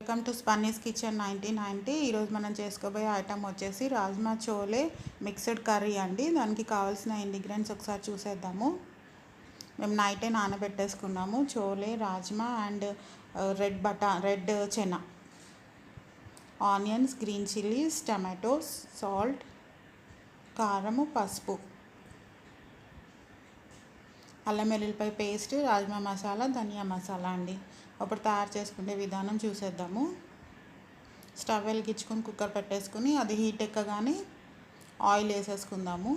Welcome to స్పన్నీస్ kitchen 1990. ఈరోజు మనం చేసుకోబోయే ఐటమ్ వచ్చేసి రాజ్మా చోలే మిక్స్డ్ కర్రీ అండి. దానికి కావాల్సిన ఇంగ్రీడియంట్స్ ఒకసారి చూసేద్దాము. మేము నైటే నానబెట్టేసుకున్నాము chole, rajma and red chana, onions, green chillies, tomatoes, salt, కారము, పసుపు, అల్లం వెల్లుల్లిపాయ పేస్ట్, రాజ్మా మసాలా, ధనియా మసాలా అండి. అప్పుడు తయారు చేసుకునే విధానం చూసేద్దాము. స్టవ్ వెలిగించుకొని కుక్కర్ పెట్టేసుకుని అది హీట్ ఎక్కగానే ఆయిల్ వేసేసుకుందాము.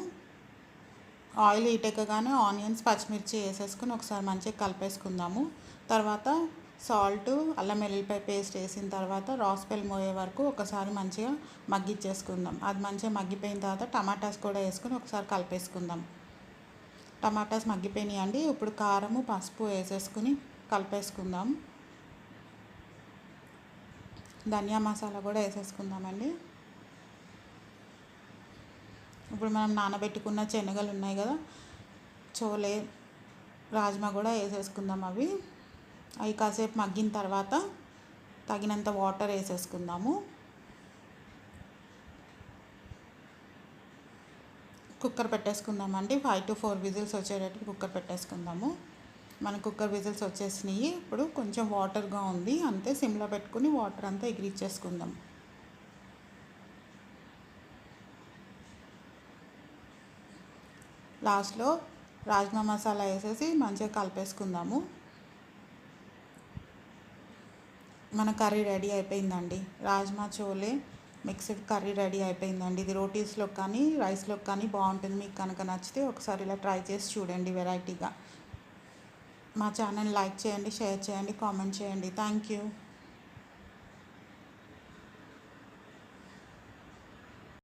ఆయిల్ హీట్ ఎక్కగానే ఆనియన్స్, పచ్చిమిర్చి వేసేసుకుని ఒకసారి మంచిగా కలిపేసుకుందాము. తర్వాత సాల్ట్, అల్లం వెల్లుల్లిపాయ పేస్ట్ వేసిన తర్వాత రాస్పెల్ మోయే వరకు ఒకసారి మంచిగా మగ్గిచ్చేసుకుందాం. అది మంచిగా మగ్గిపోయిన తర్వాత టమాటాస్ కూడా వేసుకుని ఒకసారి కలిపేసుకుందాం. టమాటాస్ మగ్గిపోయినాయి అండి. ఇప్పుడు కారము, పసుపు వేసేసుకుని కలిపేసుకుందాం. ధనియా మసాలా కూడా వేసేసుకుందామండి. ఇప్పుడు మనం నానబెట్టుకున్న శనగలు ఉన్నాయి కదా, చోలే, రాజ్మా కూడా వేసేసుకుందాం. అవి కాసేపు మగ్గిన తర్వాత తగినంత వాటర్ వేసేసుకుందాము. కుక్కర్ పెట్టేసుకుందామండి. 5 to 4 విజిల్స్ వచ్చేటట్టు కుక్కర్ పెట్టేసుకుందాము. మన కుక్కర్ విజిల్స్ వచ్చేసినాయి. ఇప్పుడు కొంచెం వాటర్గా ఉంది, అంతే. సిమ్లో పెట్టుకుని వాటర్ అంతా ఎగిరిచ్చేసుకుందాం. లాస్ట్లో రాజ్మా మసాలా వేసేసి మంచిగా కలిపేసుకుందాము. మన కర్రీ రెడీ అయిపోయిందండి. Rajma chole mixed curry ready అయిపోయిందండి. ఇది రోటీస్లో కానీ రైస్లో కానీ బాగుంటుంది. మీకు కనుక నచ్చితే ఒకసారి ఇలా ట్రై చేసి చూడండి వెరైటీగా. మా ఛానల్ లైక్ చేయండి, షేర్ చేయండి, కామెంట్ చేయండి. Thank you.